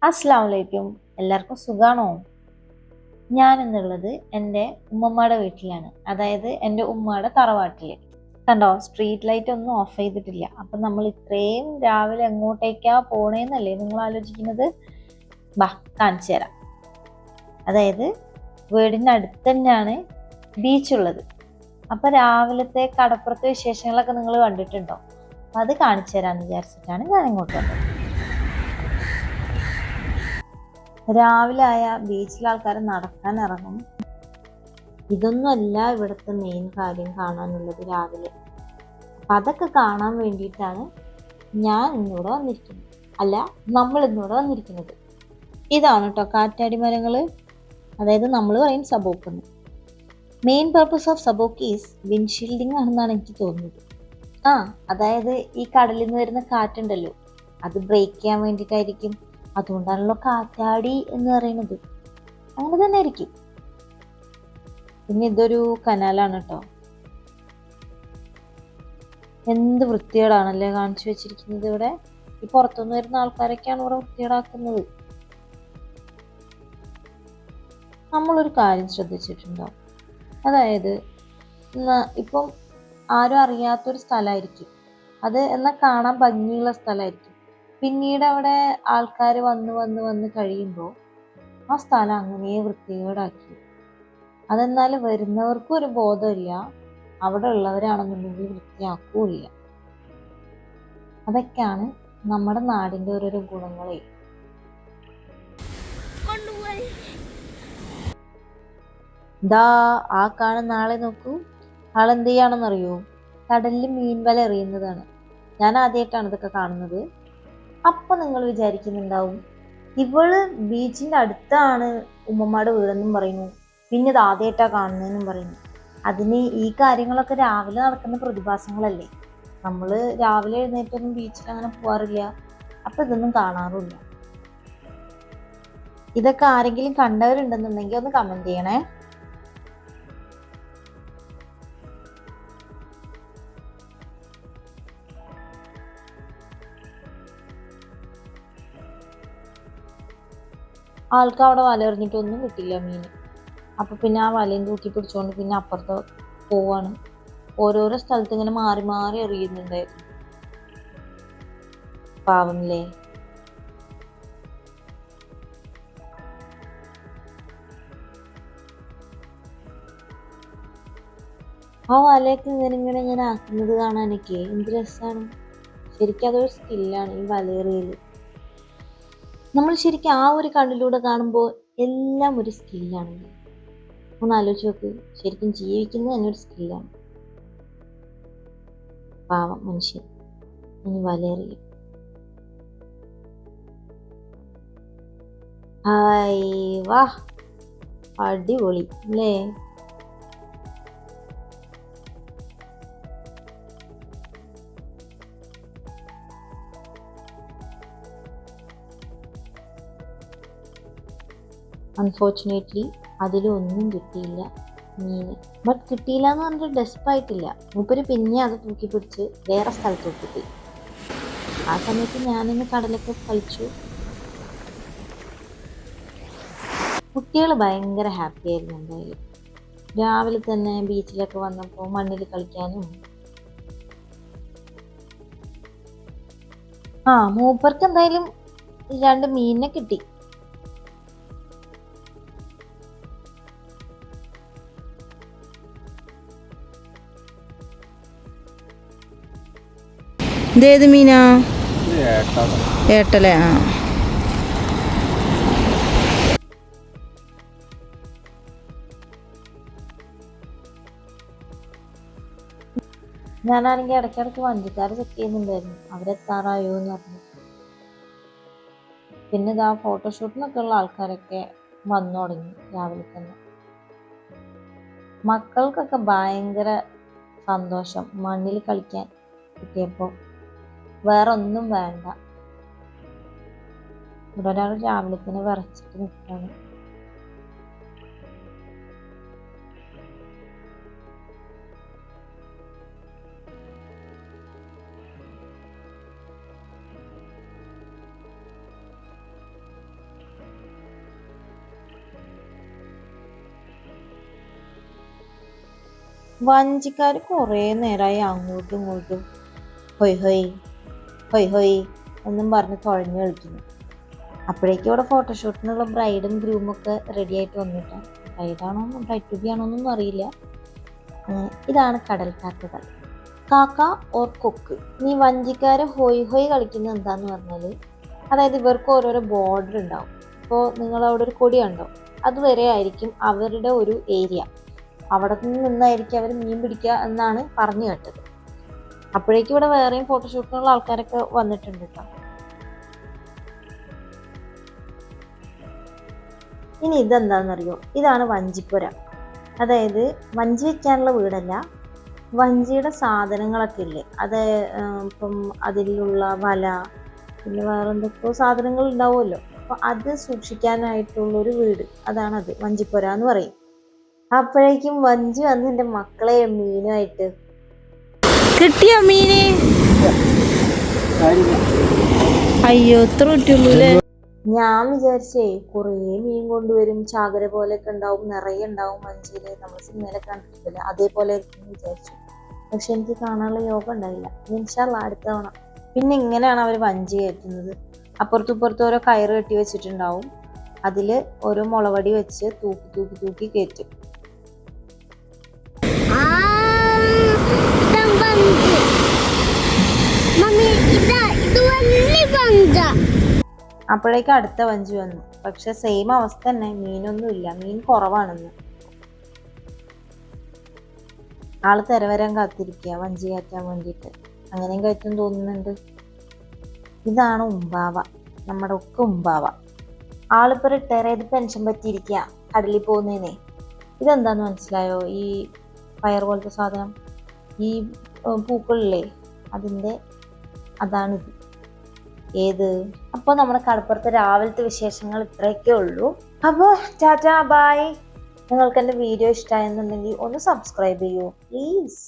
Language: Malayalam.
അസ്സലാമു അലൈക്കും. എല്ലാവർക്കും സുഖാണോ? ഞാൻ എന്നുള്ളത് എൻ്റെ ഉമ്മമ്മയുടെ വീട്ടിലാണ്. അതായത് എൻ്റെ ഉമ്മയുടെ തറവാട്ടില്. കണ്ടോ, സ്ട്രീറ്റ് ലൈറ്റ് ഒന്നും ഓഫ് ചെയ്തിട്ടില്ല. അപ്പം നമ്മൾ ഇത്രയും രാവിലെ എങ്ങോട്ടേക്കാ പോണേന്നല്ലേ നിങ്ങൾ ആലോചിക്കുന്നത്? ബാ, കാണിച്ചു തരാം. അതായത് വീടിൻ്റെ അടുത്ത് തന്നെയാണ് ബീച്ചുള്ളത്. അപ്പം രാവിലത്തെ കടപ്പുറത്തെ വിശേഷങ്ങളൊക്കെ നിങ്ങൾ കണ്ടിട്ടുണ്ടോ? അത് കാണിച്ചു തരാമെന്ന് വിചാരിച്ചിട്ടാണ് ഞാൻ ഇങ്ങോട്ട് വന്നത്. രാവിലെ ആയ ബീച്ചിൽ ആൾക്കാർ നടക്കാൻ ഇറങ്ങും. ഇതൊന്നുമല്ല ഇവിടുത്തെ മെയിൻ കാര്യം കാണാനുള്ളത് രാവിലെ. അപ്പം അതൊക്കെ കാണാൻ വേണ്ടിയിട്ടാണ് ഞാൻ ഇന്നിവിടെ വന്നിരിക്കുന്നത്. അല്ല, നമ്മൾ ഇന്നിവിടെ വന്നിരിക്കുന്നത്. ഇതാണ് കേട്ടോ കാറ്റാടി മരങ്ങൾ. അതായത് നമ്മൾ പറയും സബോക്ക്. മെയിൻ പർപ്പസ് ഓഫ് സബോക്ക് ഈസ് വിൻഷീൽഡിങ് ആണെന്നാണ് എനിക്ക് തോന്നുന്നത്. അതായത് ഈ കടലിൽ നിന്ന് വരുന്ന കാറ്റുണ്ടല്ലോ, അത് ബ്രേക്ക് ചെയ്യാൻ വേണ്ടിയിട്ടായിരിക്കും. അതുകൊണ്ടാണല്ലോ കാറ്റാടി എന്ന് പറയുന്നത്. അങ്ങനെ തന്നെ ആയിരിക്കും. പിന്നെ ഇതൊരു കനാലാണ് കേട്ടോ. എന്ത് വൃത്തികേടാണല്ലേ കാണിച്ചു വെച്ചിരിക്കുന്നത് ഇവിടെ. ഈ പുറത്തുനിന്ന് വരുന്ന ആൾക്കാരൊക്കെയാണ് ഇവിടെ വൃത്തികേടാക്കുന്നത്. നമ്മളൊരു കാര്യം ശ്രദ്ധിച്ചിട്ടുണ്ടോ? അതായത് ഇപ്പം ആരും അറിയാത്തൊരു സ്ഥലമായിരിക്കും അത്, എന്നാൽ കാണാൻ ഭംഗിയുള്ള സ്ഥലമായിരിക്കും. പിന്നീട് അവിടെ ആൾക്കാർ വന്ന് കഴിയുമ്പോൾ ആ സ്ഥലം അങ്ങനെ വൃത്തികേടാക്കി. അതെന്നാൽ വരുന്നവർക്കും ഒരു ബോധമില്ല, അവിടെ ഉള്ളവരാണെന്നുണ്ടെങ്കിൽ വൃത്തിയാക്കൂല്ല. അതൊക്കെയാണ് നമ്മുടെ നാടിൻ്റെ ഓരോരോ ഗുണങ്ങളെ. ദാ ആ കാണുന്ന ആളെ നോക്കൂ. ആളെന്ത് ചെയ്യാണെന്നറിയോ? കടലിൽ മീൻ വല എറിയുന്നതാണ്. ഞാൻ ആദ്യമായിട്ടാണ് ഇതൊക്കെ കാണുന്നത്. അപ്പൊ നിങ്ങൾ വിചാരിക്കുന്നുണ്ടാവും, ഇവള് ബീച്ചിന്റെ അടുത്താണ് ഉമ്മമാരുടെ വീടെന്നും പറയുന്നു, പിന്നെ ഇത് ആദ്യമായിട്ടാ കാണുന്നതെന്നും പറയുന്നു. അതിന് ഈ കാര്യങ്ങളൊക്കെ രാവിലെ നടക്കുന്ന പ്രതിഭാസങ്ങളല്ലേ. നമ്മൾ രാവിലെ എഴുന്നേറ്റൊന്നും ബീച്ചിൽ അങ്ങനെ പോവാറില്ല. അപ്പൊ ഇതൊന്നും കാണാറില്ല. ഇതൊക്കെ ആരെങ്കിലും കണ്ടവരുണ്ടെന്നുണ്ടെങ്കിൽ ഒന്ന് കമന്റ് ചെയ്യണേ. ആൾക്ക് അവിടെ വല എറിഞ്ഞിട്ടൊന്നും കിട്ടില്ല മീൻ. അപ്പൊ പിന്നെ ആ വലയും തൂക്കി പിടിച്ചോണ്ട് പിന്നെ അപ്പുറത്ത് പോവാണ്. ഓരോരോ സ്ഥലത്ത് ഇങ്ങനെ മാറി മാറി എറിയുന്നുണ്ടായിരുന്നു. പാവമില്ലേ. ആ വലയൊക്കെ ഇങ്ങനെ ആക്കുന്നത് കാണാനൊക്കെ എന്ത് രസമാണ്. ശരിക്കും അതൊരു സ്കില്ലാണ് ഈ വലയെറിയല്. നമ്മൾ ശരിക്കും ആ ഒരു കണ്ണിലൂടെ കാണുമ്പോൾ എല്ലാം ഒരു സ്കില്ലാണ്. ഒന്ന് ആലോചിച്ച് നോക്ക്, ശരിക്കും ജീവിക്കുന്നത് തന്നെ ഒരു സ്കില്ലാണ്. പാവം മനുഷ്യൻ ഇനി വലയെറിയും. ഹായ് വാ, അടിപൊളി അല്ലേ. അൺഫോർച്ചുനേറ്റ്ലി അതിലൊന്നും കിട്ടിയില്ല മീൻ. ബട്ട് കിട്ടിയില്ല എന്ന് പറഞ്ഞിട്ട് ഡെസ്പായിട്ടില്ല. മൂപ്പര് പിന്നെ അത് തൂക്കി പിടിച്ച് വേറെ സ്ഥലത്ത് തൂക്കിപ്പോയി. ആ സമയത്ത് ഞാനിന്ന് കടലൊക്കെ കളിച്ചു. കുട്ടികൾ ഭയങ്കര ഹാപ്പി ആയിരുന്നു എന്തായാലും. രാവിലെ തന്നെ ബീച്ചിലൊക്കെ വന്നപ്പോൾ മണ്ണിൽ കളിക്കാനും. മൂപ്പർക്ക് എന്തായാലും 2 മീനിനെ കിട്ടി. ഇതേത് മീനാ? ഏട്ടല്ലേ? ഞാനാണെങ്കിൽ ഇടയ്ക്കിടയ്ക്ക് വണ്ടിക്കാരെ ചെക്ക് ചെയ്യുന്നുണ്ടായിരുന്നു, അവരെത്താറായോ എന്ന് പറഞ്ഞു. പിന്നെ ഇതാ ഫോട്ടോഷൂട്ടിനൊക്കെ ഉള്ള ആൾക്കാരൊക്കെ വന്നു തുടങ്ങി രാവിലെ തന്നെ. മക്കൾക്കൊക്കെ ഭയങ്കര സന്തോഷം മണ്ണിൽ കളിക്കാൻ കിട്ടിയപ്പോൾ. വേറെ ഒന്നും വേണ്ട. ഇവിടെ ഒരാൾ രാവിലെ തന്നെ വിറച്ചിട്ട് നിൽക്കുകയാണ്. വഞ്ചിക്കാർ കുറേ നേരമായി അങ്ങോട്ടും ഇങ്ങോട്ടും ഹൊയ് ഹൊയ് ഹൊയ് ഹൊയ് എന്നും പറഞ്ഞ് തുഴഞ്ഞു കളിക്കുന്നു. അപ്പോഴേക്കും ഇവിടെ ഫോട്ടോഷൂട്ടിനുള്ള ബ്രൈഡും ഗ്രൂമും ഒക്കെ റെഡി ആയിട്ട് വന്നിട്ടാണ്. ബ്രൈഡാണോ ബ്രൈഡ് ടു ബി ആണോന്നൊന്നും അറിയില്ല. ഇതാണ് കടൽ കാക്കകൾ, കാക്ക ഓർ കൊക്ക്. നീ വഞ്ചിക്കാര് ഹൊയ് ഹൊയ് കളിക്കുന്നത് എന്താന്ന് പറഞ്ഞാൽ, അതായത് ഇവർക്ക് ഓരോരോ ബോർഡർ ഉണ്ടാവും. ഇപ്പോൾ നിങ്ങൾ അവിടെ ഒരു കൊടി കണ്ടോ, അതുവരെ ആയിരിക്കും അവരുടെ ഒരു ഏരിയ. അവിടെ നിന്നായിരിക്കും അവർ മീൻ പിടിക്കുക എന്നാണ് പറഞ്ഞു കേട്ടത്. അപ്പോഴേക്കും ഇവിടെ വേറെയും ഫോട്ടോഷൂട്ടിനുള്ള ആൾക്കാരൊക്കെ വന്നിട്ടുണ്ട് കേട്ടോ. ഇനി ഇതെന്താണെന്നറിയോ, ഇതാണ് വഞ്ചിപ്പുര. അതായത് വഞ്ചി വെക്കാനുള്ള വീടല്ല, വഞ്ചിയുടെ സാധനങ്ങളൊക്കെ ഇല്ലേ, അത് ഇപ്പം അതിലുള്ള വല, പിന്നെ വേറെ എന്തൊക്കെയോ സാധനങ്ങൾ ഉണ്ടാവുമല്ലോ, അപ്പോൾ അത് സൂക്ഷിക്കാനായിട്ടുള്ളൊരു വീട്, അതാണത് വഞ്ചിപ്പുര എന്ന് പറയും. അപ്പോഴേക്കും വഞ്ചി വന്ന് എൻ്റെ മക്കളെ മീനുമായിട്ട് കിട്ടിയോ മീന്? അയ്യോ ഇത്ര കിട്ടുള്ളൂല്ലേ. ഞാൻ വിചാരിച്ചേ കുറേ മീൻ കൊണ്ടുവരും, ചാകര പോലെയൊക്കെ ഉണ്ടാവും, നിറയെ ഉണ്ടാവും വഞ്ചിയില്, നമ്മൾ സിനിമയിലൊക്കെ കണ്ടിട്ടില്ല, അതേപോലെ വിചാരിച്ചു. പക്ഷെ എനിക്ക് കാണാനുള്ള യോഗം ഉണ്ടായില്ല. ഇൻഷാ അല്ലാഹ് അടുത്ത തവണ. പിന്നെ ഇങ്ങനെയാണ് അവർ വഞ്ചി കയറ്റുന്നത്. അപ്പുറത്തും ഇപ്പുറത്തും ഓരോ കയറ് കെട്ടി വെച്ചിട്ടുണ്ടാവും, അതിൽ ഓരോ മുളവടി വെച്ച് തൂക്കി തൂക്കി തൂക്കി കയറ്റും. അപ്പോഴേക്കും അടുത്ത വഞ്ചി വന്നു. പക്ഷെ സെയിം അവസ്ഥ തന്നെ, മീനൊന്നും ഇല്ല, മീൻ കുറവാണെന്ന്. ആള് തെരവരാൻ കാത്തിരിക്കുക വഞ്ചി കയറ്റാൻ വേണ്ടിയിട്ട്. അങ്ങനെയും കയറ്റും തോന്നുന്നുണ്ട്. ഇതാണ് ഉമ്പാവ, നമ്മുടെ ഒക്കെ ഉമ്പാവ. ആളിപ്പോൾ റിട്ടയർ ചെയ്ത് പെൻഷൻ പറ്റിയിരിക്കുക, കടലിൽ പോകുന്നതിനെ. ഇതെന്താന്ന് മനസ്സിലായോ? ഈ ഫയർ പോലത്തെ സാധനം, ഈ പൂക്കളില്ലേ, അതാണിത്. ഏത്? അപ്പോൾ നമ്മുടെ കടപ്പുറത്തെ രാവിലത്തെ വിശേഷങ്ങൾ ഇത്രയൊക്കെ ഉള്ളൂ. അപ്പോൾ ടാറ്റാ ബൈ. നിങ്ങൾക്ക് എൻ്റെ വീഡിയോ ഇഷ്ടമായെന്നുണ്ടെങ്കിൽ ഒന്ന് സബ്സ്ക്രൈബ് ചെയ്യൂ പ്ലീസ്.